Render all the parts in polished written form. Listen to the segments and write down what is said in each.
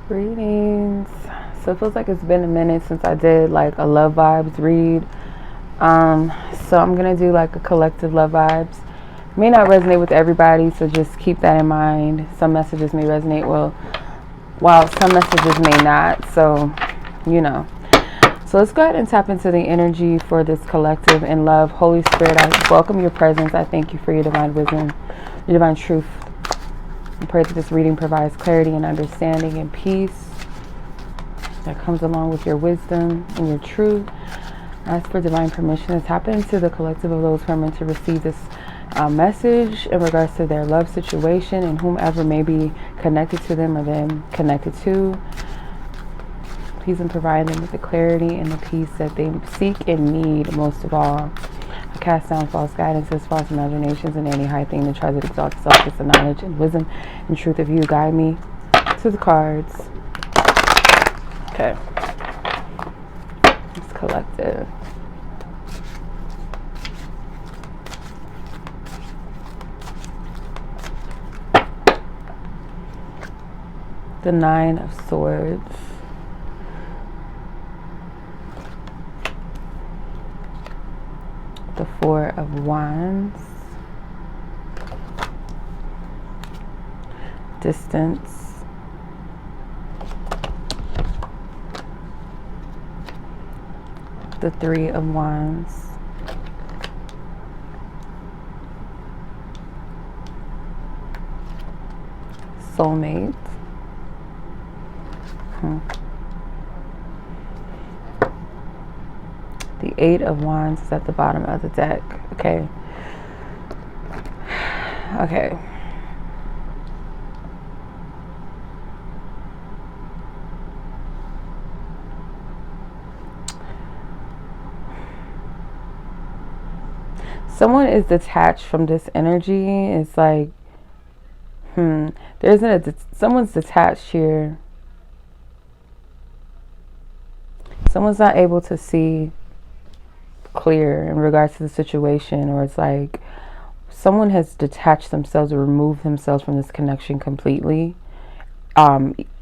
Greetings. So it feels like it's been a minute since I did like a love vibes read. So I'm gonna do like a collective love vibes. May not resonate with everybody, so just keep that in mind. Some messages may resonate well, while some messages may not. So, you know. So let's go ahead and tap into the energy for this collective in love. Holy Spirit, I welcome your presence. I thank you for your divine wisdom, your divine truth. I pray that this reading provides clarity and understanding and peace that comes along with your wisdom and your truth. Ask for divine permission to tap into the collective of those who are meant to receive this message in regards to their love situation and whomever may be connected to them or them connected to. Please and provide them with the clarity and the peace that they seek and need most of all. I cast down false guidances, false imaginations, and any high thing that tries to exalt itself against the knowledge and wisdom and truth of you. Guide me to the cards. Okay. It's collective. The Nine of Swords. The Four of Wands. Distance. The Three of Wands. Soulmate. The Eight of Wands is at the bottom of the deck. Okay. Okay. Someone is detached from this energy. It's like, someone's detached here. Someone's not able to see clear in regards to the situation, or it's like someone has detached themselves or removed themselves from this connection completely.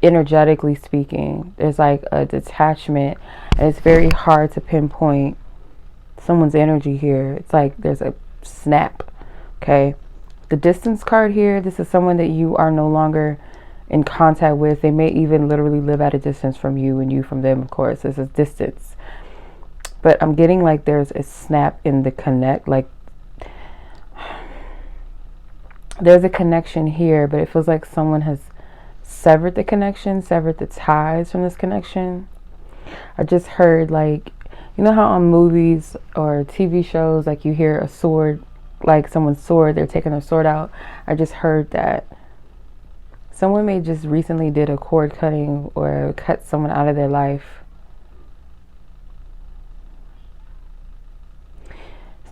Energetically speaking, there's like a detachment, and it's very hard to pinpoint someone's energy here. It's like there's a snap. Okay, the distance card here, this is someone that you are no longer in contact with. They may even literally live at a distance from you and you from them, of course. This is distance. But I'm getting like there's a snap in the connect. Like there's a connection here, but it feels like someone has severed the connection, severed the ties from this connection. I just heard, like, you know how on movies or TV shows, like you hear a sword, like someone's sword, they're taking their sword out. I just heard that. Someone may just recently did a cord cutting or cut someone out of their life.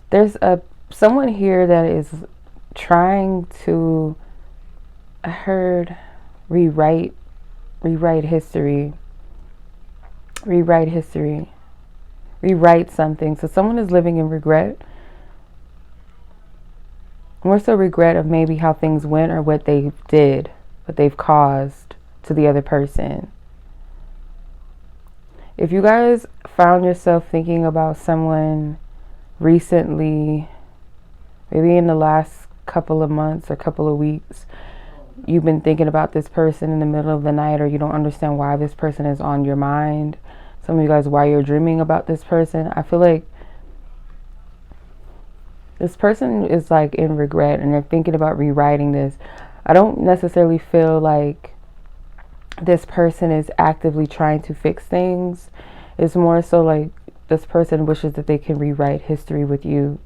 There's someone here that is trying to, I heard, rewrite history. Rewrite history. Rewrite something. So someone is living in regret. More so regret of maybe how things went or what they did, what they've caused to the other person. If you guys found yourself thinking about someone recently, maybe in the last couple of months or couple of weeks, you've been thinking about this person in the middle of the night, or you don't understand why this person is on your mind. Some of you guys, why you're dreaming about this person. I feel like this person is like in regret and they're thinking about rewriting this. I don't necessarily feel like this person is actively trying to fix things. It's more so like this person wishes that they can rewrite history with you.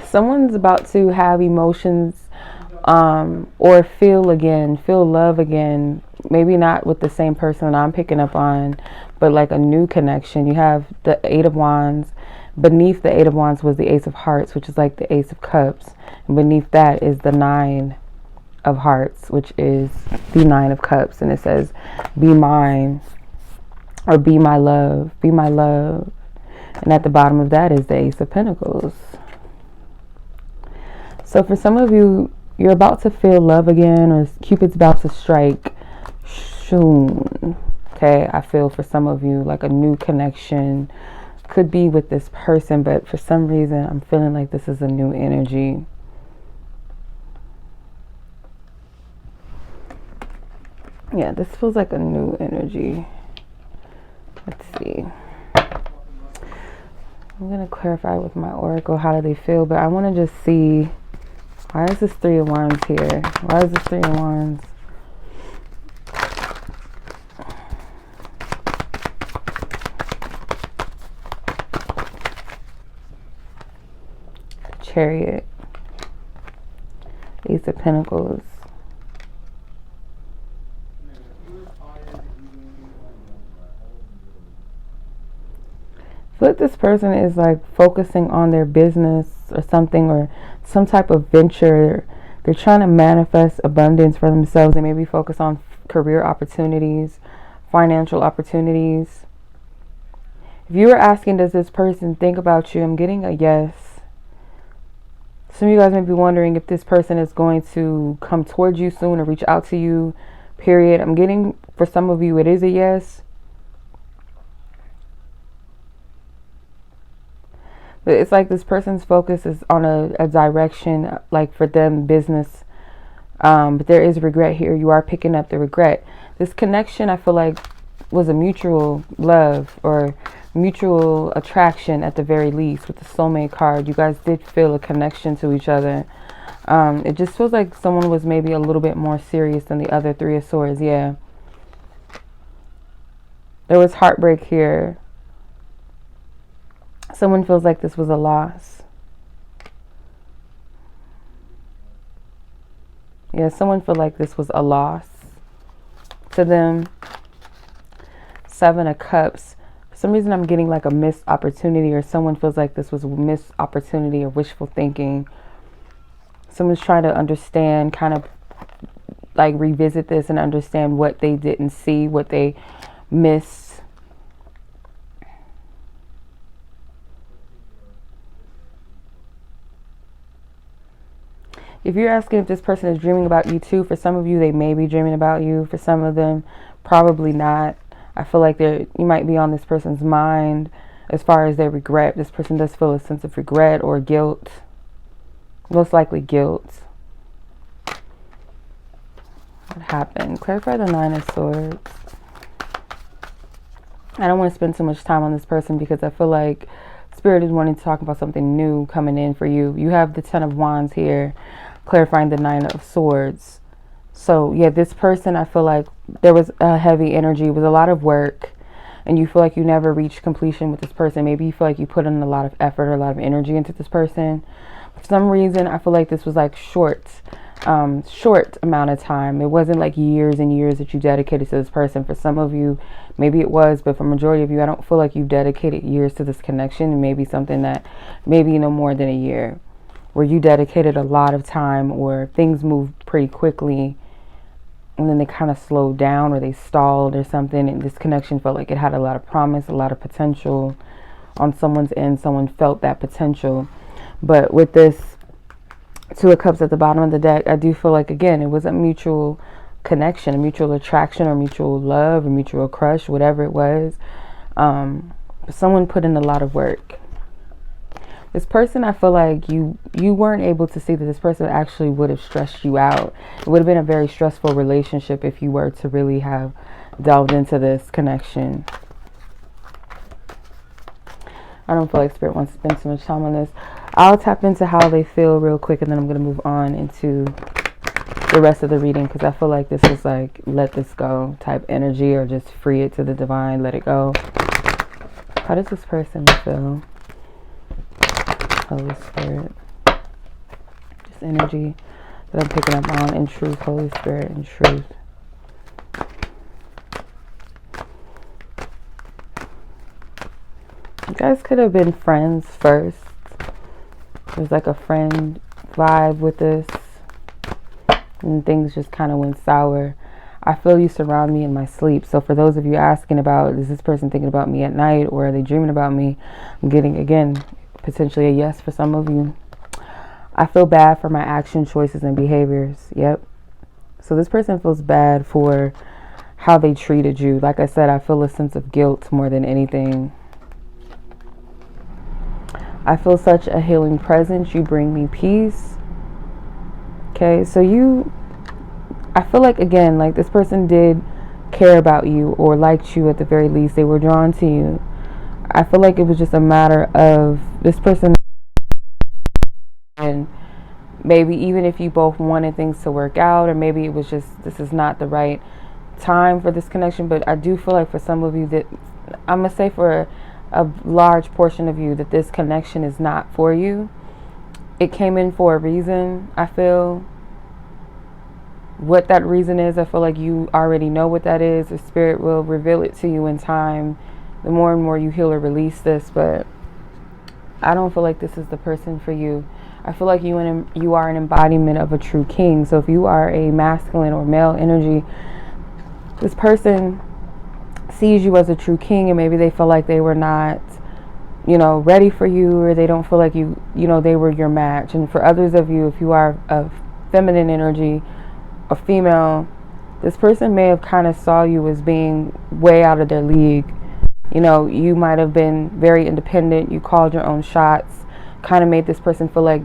Someone's about to have emotions or feel love again. Maybe not with the same person I'm picking up on, but like a new connection. You have the Eight of Wands. Beneath the Eight of Wands was the Ace of Hearts, which is like the Ace of Cups. And beneath that is the Nine of Hearts, which is the Nine of Cups. And it says, be mine, or be my love, be my love. And at the bottom of that is the Ace of Pentacles. So for some of you, You're about to feel love again, or Cupid's about to strike soon. Okay, I feel for some of you like a new connection could be with this person, but for some reason I'm feeling like this is a new energy. Yeah, this feels like a new energy. Let's see. I'm going to clarify with my oracle how do they feel, but I want to just see, why is this Three of Wands here? Why is this Three of Wands? Chariot. Ace of Pentacles. I feel like this person is like focusing on their business or something, or some type of venture. They're trying to manifest abundance for themselves. They maybe focus on career opportunities, financial opportunities. If you were asking, does this person think about you? I'm getting a yes. Some of you guys may be wondering if this person is going to come towards you soon or reach out to you, period. I'm getting, for some of you, it is a yes. But it's like this person's focus is on a direction, like for them, business. But there is regret here. You are picking up the regret. This connection, I feel like, was a mutual love or mutual attraction at the very least with the soulmate card. You guys did feel a connection to each other. It just feels like someone was maybe a little bit more serious than the other Three of Swords. Yeah. There was heartbreak here. Someone feels like this was a loss. Yeah, someone feels like this was a loss to them. Seven of Cups. For some reason I'm getting like a missed opportunity, or someone feels like this was a missed opportunity or wishful thinking. Someone's trying to understand, kind of like revisit this and understand what they didn't see, what they missed. If you're asking if this person is dreaming about you too, for some of you, they may be dreaming about you. For some of them, probably not. I feel like you might be on this person's mind as far as their regret. This person does feel a sense of regret or guilt. Most likely guilt. What happened? Clarify the Nine of Swords. I don't want to spend too much time on this person because I feel like Spirit is wanting to talk about something new coming in for you. You have the Ten of Wands here, clarifying the Nine of Swords. So yeah, this person, I feel like there was a heavy energy. It was a lot of work, and you feel like you never reached completion with this person. Maybe you feel like you put in a lot of effort or a lot of energy into this person. For some reason, I feel like this was like short amount of time. It wasn't like years and years that you dedicated to this person. For some of you, maybe it was, but for majority of you, I don't feel like you've dedicated years to this connection. And maybe something that maybe no more than a year, where you dedicated a lot of time, or things moved pretty quickly and then they kind of slowed down, or they stalled or something, and this connection felt like it had a lot of promise, a lot of potential on someone's end. Someone felt that potential. But with this Two of Cups at the bottom of the deck, I do feel like, again, it was a mutual connection, a mutual attraction, or mutual love, or mutual crush, whatever it was. Someone put in a lot of work. This person, I feel like you weren't able to see that this person actually would have stressed you out. It would have been a very stressful relationship if you were to really have delved into this connection. I don't feel like Spirit wants to spend too much time on this. I'll tap into how they feel real quick, and then I'm going to move on into the rest of the reading, because I feel like this is like let this go type energy, or just free it to the divine, let it go. How does this person feel? Holy Spirit. Just energy that I'm picking up on. In truth, Holy Spirit, in truth. You guys could have been friends first. There's like a friend vibe with this, and things just kind of went sour. I feel you surround me in my sleep. So for those of you asking about, is this person thinking about me at night, or are they dreaming about me? I'm getting, again, potentially a yes for some of you. I feel bad for my action, choices, and behaviors. Yep. So this person feels bad for how they treated you. Like I said, I feel a sense of guilt more than anything. I feel such a healing presence. You bring me peace. Okay, so I feel like, again, like this person did care about you or liked you at the very least. They were drawn to you. I feel like it was just a matter of this person, and maybe even if you both wanted things to work out, or maybe it was just, this is not the right time for this connection. But I do feel like for some of you that, I'm going to say for a large portion of you, that this connection is not for you. It came in for a reason. I feel what that reason is, I feel like you already know what that is. The spirit will reveal it to you in time, the more and more you heal or release this. But I don't feel like this is the person for you. I feel like you are an embodiment of a true king. So if you are a masculine or male energy, this person sees you as a true king, and maybe they feel like they were not, ready for you, or they don't feel like they were your match. And for others of you, if you are a feminine energy, a female, this person may have kind of saw you as being way out of their league. You might have been very independent. You called your own shots, kind of made this person feel like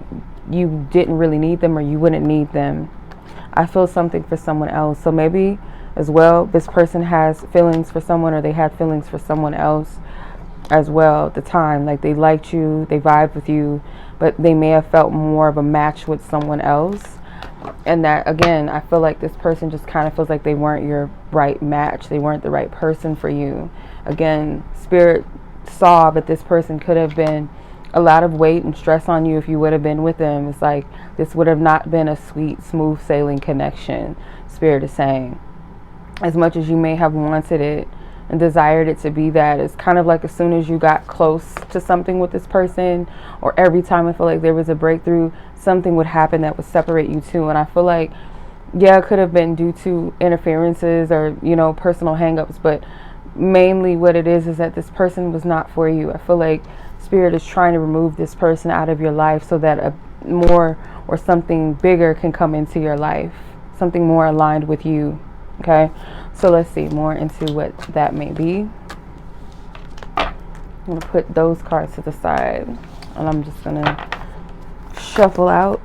you didn't really need them, or you wouldn't need them. I feel something for someone else. So maybe as well, this person has feelings for someone, or they had feelings for someone else as well at the time. Like they liked you, they vibed with you, but they may have felt more of a match with someone else. And that, again, I feel like this person just kind of feels like they weren't your right match. They weren't the right person for you. Again, spirit saw that this person could have been a lot of weight and stress on you if you would have been with them. It's like this would have not been a sweet, smooth sailing connection, spirit is saying. As much as you may have wanted it and desired it to be that, it's kind of like as soon as you got close to something with this person, or every time I feel like there was a breakthrough, something would happen that would separate you two. And I feel like, yeah, it could have been due to interferences or, personal hangups, but mainly what it is that this person was not for you. I feel like spirit is trying to remove this person out of your life so that a more or something bigger can come into your life, something more aligned with you. Okay, so let's see more into what that may be. I'm going to put those cards to the side, and I'm just going to shuffle out.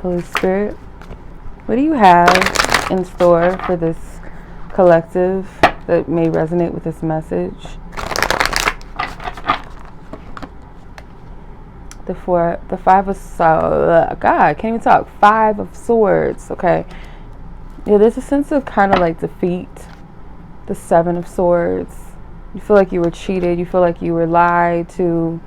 Holy Spirit, what do you have in store for this collective that may resonate with this message? The Five of Swords. God, I can't even talk. Five of Swords. Okay. Yeah, there's a sense of kind of like defeat. The Seven of Swords. You feel like you were cheated. You feel like you were lied to,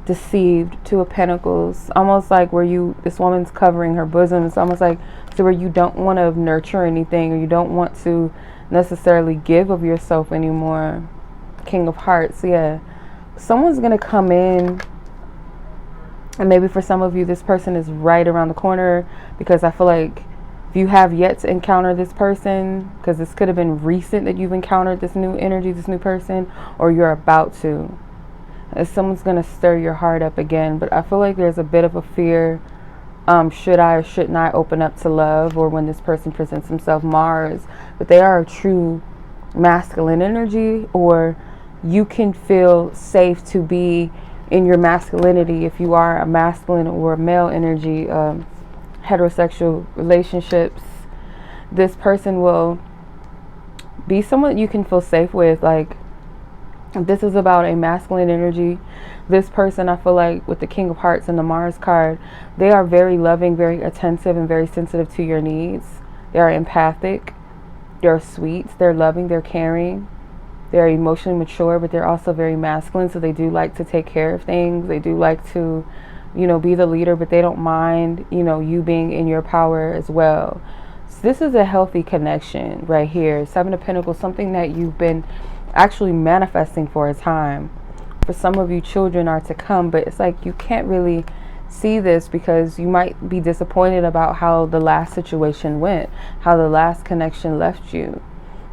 deceived. Two of Pentacles. Almost like where this woman's covering her bosom. It's almost like to where you don't want to nurture anything, or you don't want to necessarily give of yourself anymore. King of Hearts. Yeah. Someone's going to come in. And maybe for some of you, this person is right around the corner, because I feel like if you have yet to encounter this person, because this could have been recent that you've encountered this new energy, this new person, or you're about to. Someone's going to stir your heart up again. But I feel like there's a bit of a fear. Should I or shouldn't I open up to love, or when this person presents himself, Mars. But they are a true masculine energy, or you can feel safe to be in your masculinity if you are a masculine or a male energy. Heterosexual relationships, this person will be someone you can feel safe with. Like, this is about a masculine energy. This person, I feel like, with the King of Hearts and the Mars card, they are very loving, very attentive, and very sensitive to your needs. They are empathic, they're sweet, they're loving, they're caring, they're emotionally mature, but they're also very masculine. So they do like to take care of things. They do like to be the leader, but they don't mind, you being in your power as well. So this is a healthy connection right here. Seven of Pentacles, something that you've been actually manifesting for a time. For some of you, children are to come, but it's like you can't really see this because you might be disappointed about how the last situation went, how the last connection left you.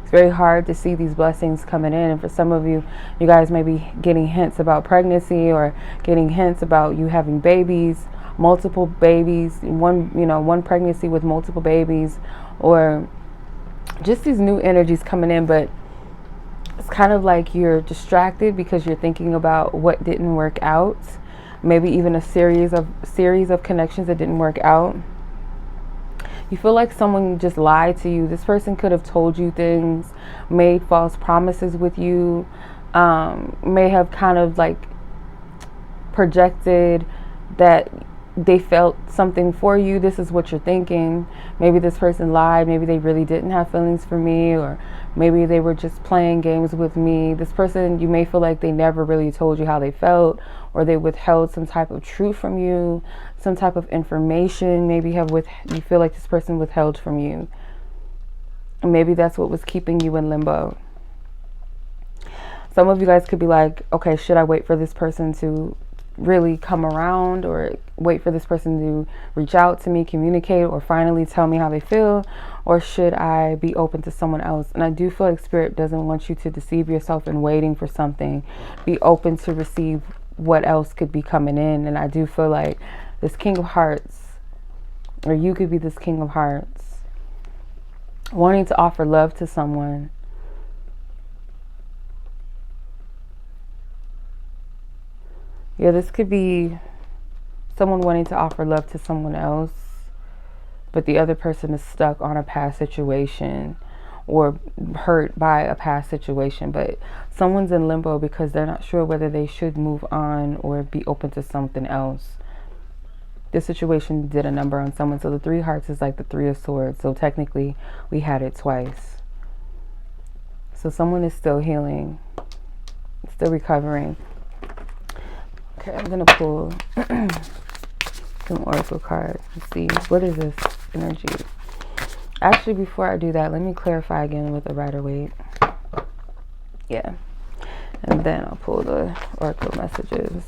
It's very hard to see these blessings coming in. And for some of you, you guys may be getting hints about pregnancy, or getting hints about you having babies, multiple babies, one pregnancy with multiple babies, or just these new energies coming in. But it's kind of like you're distracted because you're thinking about what didn't work out. Maybe even a series of connections that didn't work out. You feel like someone just lied to you. This person could have told you things, made false promises with you, may have kind of like projected that they felt something for you. This is what you're thinking. Maybe this person lied. Maybe they really didn't have feelings for me, or maybe they were just playing games with me. This person, you may feel like they never really told you how they felt, or they withheld some type of truth from you, some type of information. Maybe you feel like this person withheld from you. And maybe that's what was keeping you in limbo. Some of you guys could be like, okay, should I wait for this person to really come around, or wait for this person to reach out to me, communicate, or finally tell me how they feel, or should I be open to someone else? And I do feel like Spirit doesn't want you to deceive yourself in waiting for something. Be open to receive what else could be coming in. And I do feel like this King of Hearts, or you could be this King of Hearts, wanting to offer love to someone. Yeah, this could be someone wanting to offer love to someone else, but the other person is stuck on a past situation or hurt by a past situation. But someone's in limbo because they're not sure whether they should move on or be open to something else. This situation did a number on someone. So the 3 hearts is like the 3 of swords. So technically we had it twice. So someone is still healing, still recovering. Okay, I'm going to pull some oracle cards and see what is this energy. Actually, before I do that, let me clarify again with the Rider-Waite. Yeah. And then I'll pull the oracle messages.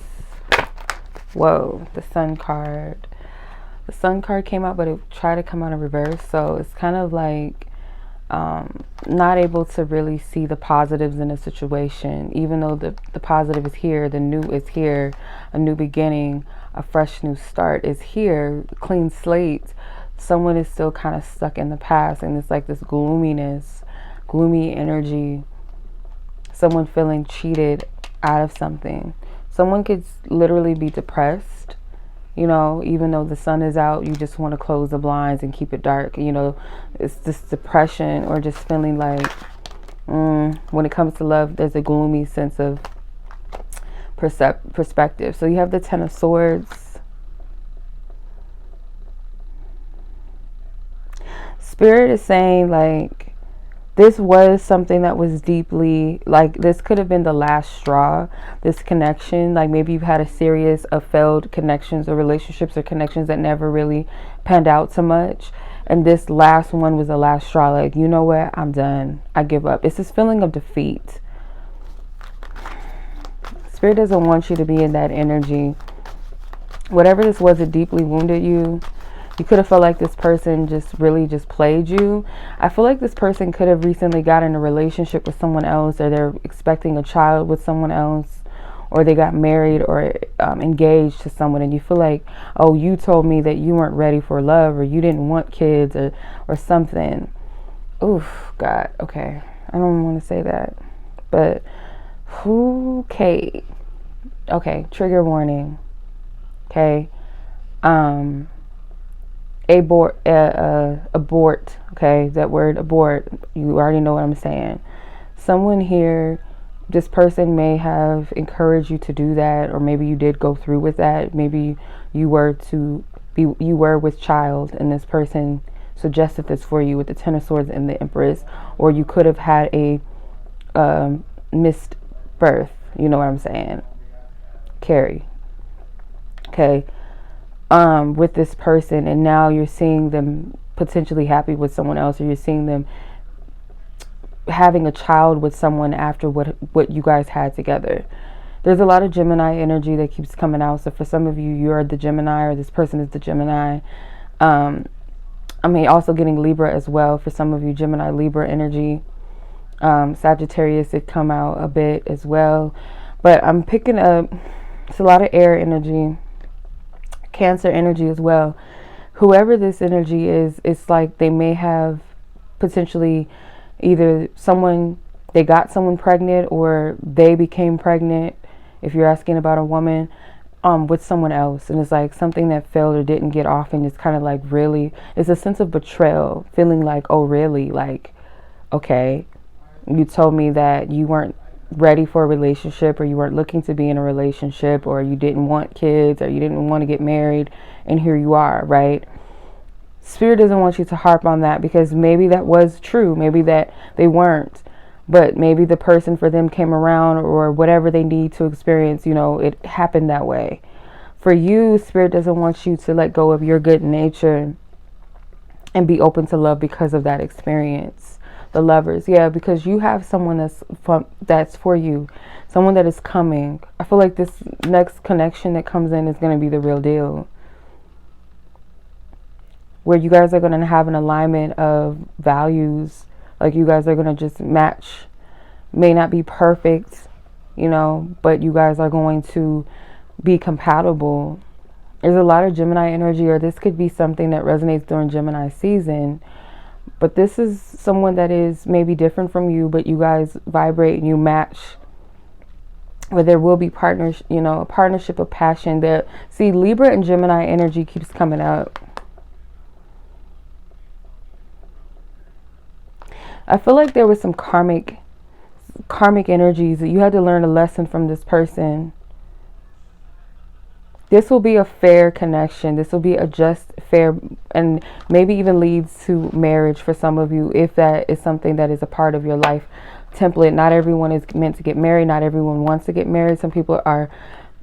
Whoa, the Sun card. The Sun card came out, but it tried to come out in reverse. So it's kind of like not able to really see the positives in a situation. Even though the positive is here, the new is here, a new beginning, a fresh new start is here, clean slate. Someone is still kind of stuck in the past, and it's like this gloominess, gloomy energy. Someone feeling cheated out of something. Someone could literally be depressed, even though the sun is out, you just want to close the blinds and keep it dark. It's this depression, or just feeling like when it comes to love, there's a gloomy sense of perspective. So you have the 10 of Swords. Spirit is saying like this was something that was deeply, like this could have been the last straw, this connection. Like maybe you've had a series of failed connections or relationships or connections that never really panned out so much. And this last one was the last straw. Like, you know what? I'm done. I give up. It's this feeling of defeat. Spirit doesn't want you to be in that energy. Whatever this was, it deeply wounded you. You could have felt like this person just really just played you. I feel like this person could have recently got in a relationship with someone else, or they're expecting a child with someone else, or they got married or engaged to someone, and you feel like, oh, you told me that you weren't ready for love, or you didn't want kids, or something. Oof, God, okay. I don't want to say that, but okay. Okay, trigger warning. Okay. Abort, okay, that word abort, you already know what I'm saying. Someone here, this person may have encouraged you to do that, or maybe you did go through with that. Maybe you were with child, and this person suggested this for you with the 10 of Swords and the Empress, or you could have had a missed birth, you know what I'm saying, carry, okay, with this person, and now you're seeing them potentially happy with someone else, or you're seeing them having a child with someone after what you guys had together. There's a lot of Gemini energy that keeps coming out. So for some of you, you're the Gemini, or this person is the Gemini. I mean, also getting Libra as well. For some of you, Gemini, Libra energy. Sagittarius did come out a bit as well. But I'm picking up, it's a lot of air energy, Cancer energy as well. Whoever this energy is, it's like they may have potentially either they got someone pregnant, or they became pregnant, if you're asking about a woman, with someone else. And it's like something that failed or didn't get off, and it's kind of like, really, it's a sense of betrayal, feeling like, oh really, like, okay, you told me that you weren't ready for a relationship, or you weren't looking to be in a relationship, or you didn't want kids, or you didn't want to get married, and here you are, right? Spirit doesn't want you to harp on that, because maybe that was true, maybe that they weren't, but maybe the person for them came around, or whatever they need to experience, it happened that way. For you, Spirit doesn't want you to let go of your good nature and be open to love because of that experience. The Lovers, yeah, because you have someone that's for you, someone that is coming. I feel like this next connection that comes in is going to be the real deal, where you guys are going to have an alignment of values. Like, you guys are going to just match. May not be perfect, but you guys are going to be compatible. There's a lot of Gemini energy, or this could be something that resonates during Gemini season. But this is someone that is maybe different from you, but you guys vibrate and you match. Where there will be a partnership of passion. That, see, Libra and Gemini energy keeps coming up. I feel like there was some karmic energies that you had to learn a lesson from this person. This will be a fair connection. This will be a just, fair, and maybe even leads to marriage for some of you, if that is something that is a part of your life template. Not everyone is meant to get married. Not everyone wants to get married. Some people are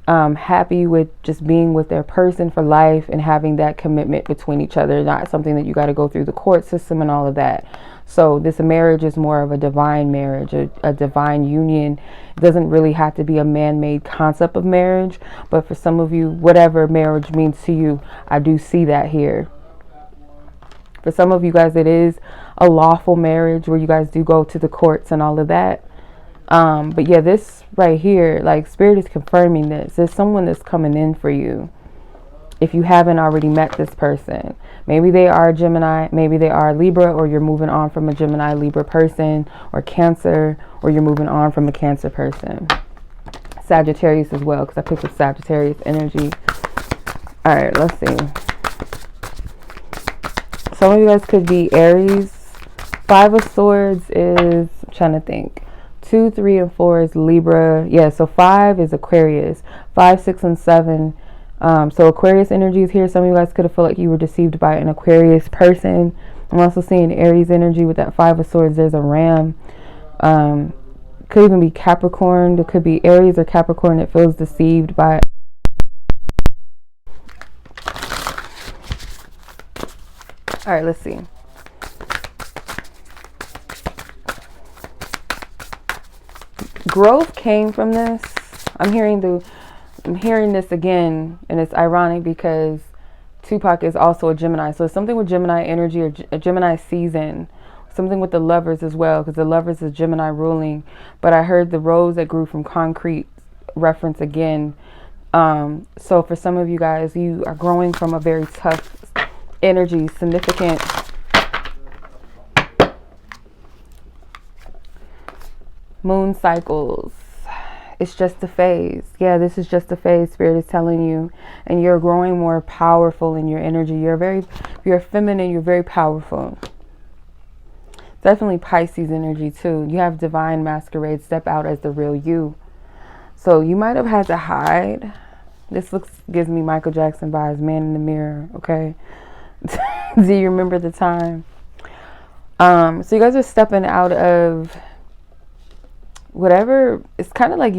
happy with just being with their person for life and having that commitment between each other. Not something that you got to go through the court system and all of that. So this marriage is more of a divine marriage, a divine union. It doesn't really have to be a man-made concept of marriage, but for some of you, whatever marriage means to you, I do see that here. For some of you guys, it is a lawful marriage where you guys do go to the courts and all of that. But yeah, this right here, like, Spirit is confirming this. There's someone that's coming in for you. If you haven't already met this person, maybe they are Gemini, maybe they are Libra, or you're moving on from a Gemini, Libra person, or Cancer, or you're moving on from a Cancer person. Sagittarius as well, because I picked up Sagittarius energy. All right, let's see. Some of you guys could be Aries. 5 of Swords is, I'm trying to think. 2, 3, and 4 is Libra. Yeah, so 5 is Aquarius. 5, 6, and 7. So Aquarius energy is here. Some of you guys could have felt like you were deceived by an Aquarius person. I'm also seeing Aries energy with that 5 of Swords. There's a Ram. Could even be Capricorn. There could be Aries or Capricorn that feels deceived by. All right, let's see. Growth came from this. I'm hearing this again, and it's ironic because Tupac is also a Gemini. So it's something with Gemini energy, or a Gemini season. Something with the Lovers as well, because the Lovers is Gemini ruling. But I heard the rose that grew from concrete reference again. So for some of you guys, you are growing from a very tough energy, significant. Moon cycles. It's just a phase. Yeah, this is just a phase, Spirit is telling you. And you're growing more powerful in your energy. You're feminine, you're very powerful. Definitely Pisces energy too. You have divine masquerade, step out as the real you. So you might have had to hide. This gives me Michael Jackson vibes, Man in the Mirror, okay? Do you remember the time? So you guys are stepping out of whatever. It's kind of like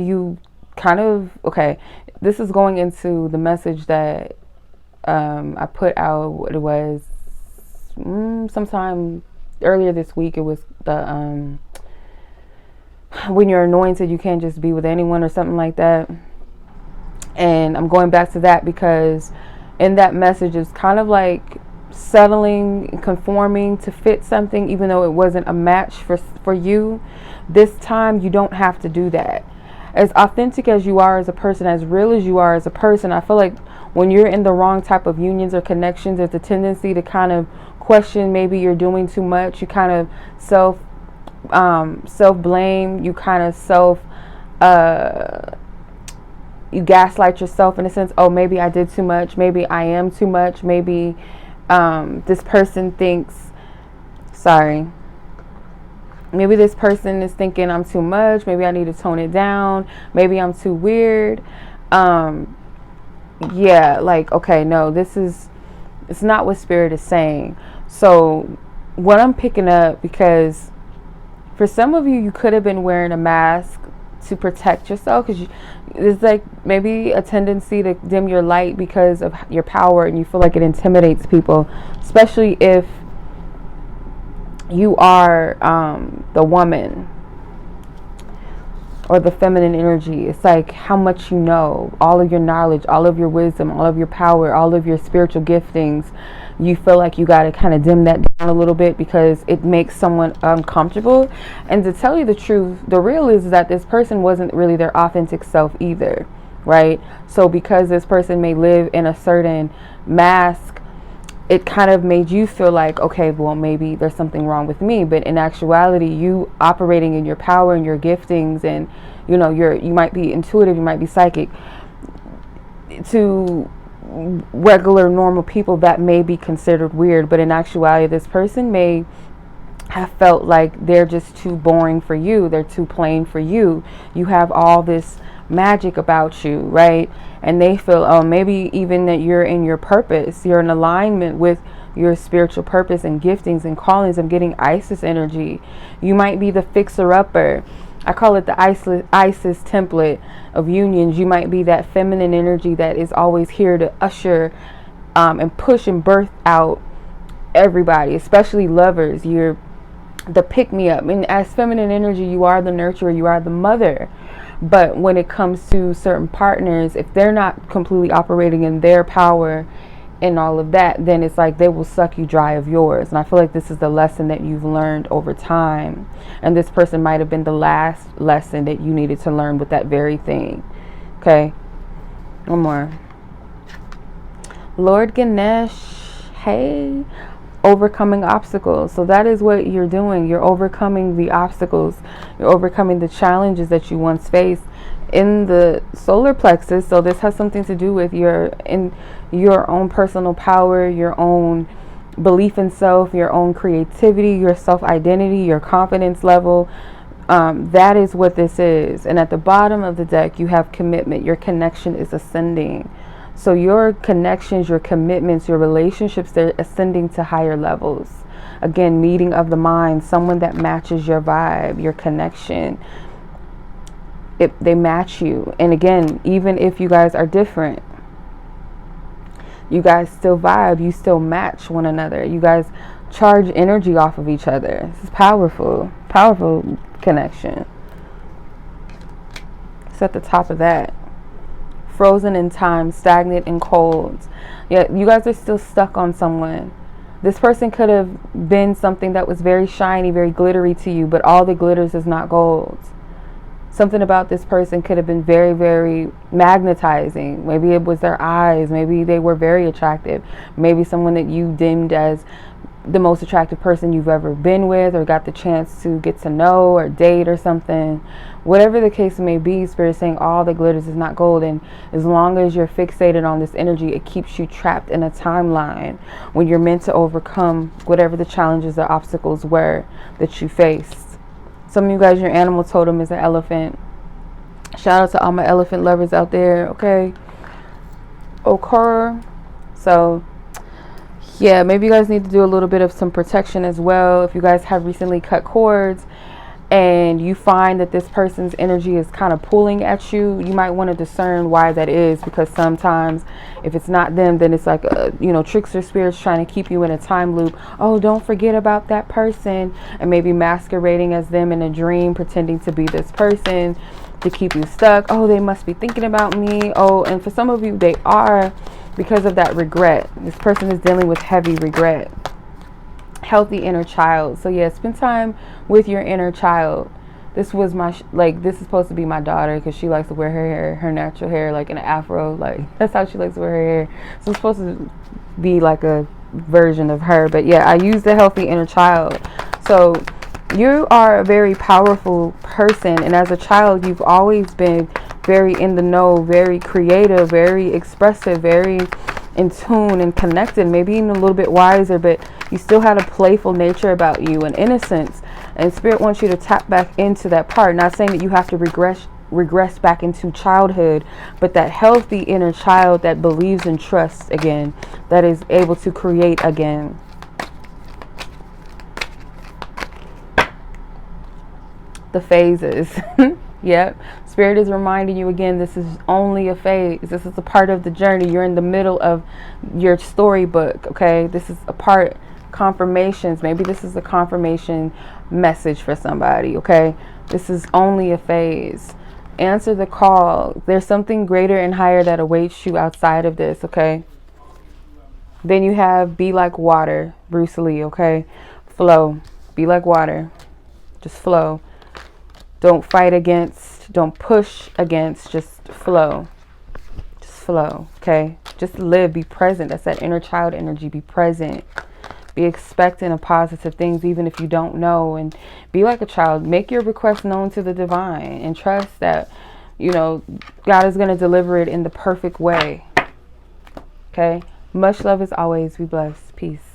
okay, this is going into the message that I put out. What it was sometime earlier this week. It was the when you're anointed, you can't just be with anyone, or something like that. And I'm going back to that because in that message, it's kind of like settling, conforming to fit something, even though it wasn't a match for you. This time, you don't have to do that. As authentic as you are as a person, as real as you are as a person, I feel like when you're in the wrong type of unions or connections, there's a tendency to kind of question, maybe you're doing too much. You kind of self blame. You kind of you gaslight yourself in a sense. Oh, maybe I did too much. Maybe I am too much. Maybe this person thinks, maybe this person is thinking I'm too much. Maybe I need to tone it down. Maybe I'm too weird. Yeah, like, okay, no, it's not what Spirit is saying. So what I'm picking up, because for some of you, you could have been wearing a mask to protect yourself, because there's like maybe a tendency to dim your light because of your power, and you feel like it intimidates people, especially if you are the woman or the feminine energy. It's like how much you know, all of your knowledge, all of your wisdom, all of your power, all of your spiritual giftings. You feel like you got to kind of dim that down a little bit because it makes someone uncomfortable. And to tell you the truth, the real is that this person wasn't really their authentic self either, right? So because this person may live in a certain mask, it kind of made you feel like, okay, well, maybe there's something wrong with me. But in actuality, you operating in your power and your giftings, and you might be intuitive, you might be psychic. To regular normal people, that may be considered weird, but in actuality, this person may have felt like they're just too boring for you. They're too plain for you. You have all this magic about you, right? And they feel, oh, maybe even that you're in your purpose, you're in alignment with your spiritual purpose and giftings and callings. I'm getting Isis energy. You might be the fixer-upper. I call it the Isis template of unions. You might be that feminine energy that is always here to usher and push and birth out everybody, especially lovers. You're the pick-me-up. And as feminine energy, you are the nurturer, you are the mother. But when it comes to certain partners, if they're not completely operating in their power and all of that, then it's like they will suck you dry of yours. And I feel like this is the lesson that you've learned over time. And this person might have been the last lesson that you needed to learn with that very thing. Okay. One more. Lord Ganesh, hey. Overcoming obstacles. So that is what you're doing. You're overcoming the obstacles. You're overcoming the challenges that you once faced in the solar plexus. So this has something to do with your own personal power, your own belief in self, your own creativity, your self-identity, your confidence level. That is what this is. And at the bottom of the deck, you have commitment. Your connection is ascending. So your connections, your commitments, your relationships, they're ascending to higher levels. Again, meeting of the mind, someone that matches your vibe, your connection. They match you. And again, even if you guys are different, you guys still vibe, you still match one another. You guys charge energy off of each other. This is powerful, powerful connection. It's at the top of that. Frozen in time, stagnant and cold. Yeah, you guys are still stuck on someone. This person could have been something that was very shiny, very glittery to you, but all the glitters is not gold. Something about this person could have been very, very magnetizing. Maybe it was their eyes. Maybe they were very attractive. Maybe someone that you deemed as the most attractive person you've ever been with or got the chance to get to know or date or something. Whatever the case may be, Spirit is saying all the glitters is not gold. And as long as you're fixated on this energy, it keeps you trapped in a timeline when you're meant to overcome whatever the challenges or obstacles were that you faced. Some of you guys, your animal totem is an elephant. Shout out to all my elephant lovers out there, okay? Okra. So yeah, maybe you guys need to do a little bit of some protection as well. If you guys have recently cut cords and you find that this person's energy is kind of pulling at you, you might want to discern why that is, because sometimes if it's not them, then it's like trickster spirits trying to keep you in a time loop. Oh, don't forget about that person, and maybe masquerading as them in a dream, pretending to be this person to keep you stuck. Oh, they must be thinking about me. Oh, and for some of you, they are. because of that regret. This person is dealing with heavy regret. Healthy inner child. So yeah, spend time with your inner child. This was my this is supposed to be my daughter, because she likes to wear her hair, her natural hair, like in an afro. Like, that's how she likes to wear her hair. So it's supposed to be like a version of her. But yeah, I use the healthy inner child. So you are a very powerful person, and as a child you've always been very in the know, very creative, very expressive, very in tune and connected, maybe even a little bit wiser, but you still had a playful nature about you and innocence. And Spirit wants you to tap back into that part. Not saying that you have to regress back into childhood, but that healthy inner child that believes and trusts again, that is able to create again. The phases. Yep. Spirit is reminding you again, this is only a phase. This is a part of the journey. You're in the middle of your storybook, okay? This is a part, confirmations. Maybe this is a confirmation message for somebody, okay? This is only a phase. Answer the call. There's something greater and higher that awaits you outside of this, okay? Then you have be like water, Bruce Lee, okay? Flow. Be like water. Just flow. Don't fight against, don't push against, just flow. Just flow, okay? Just live, be present. That's that inner child energy. Be present. Be expectant of positive things, even if you don't know. And be like a child. Make your request known to the divine. And trust that, you know, God is going to deliver it in the perfect way. Okay? Much love as always. Be blessed. Peace.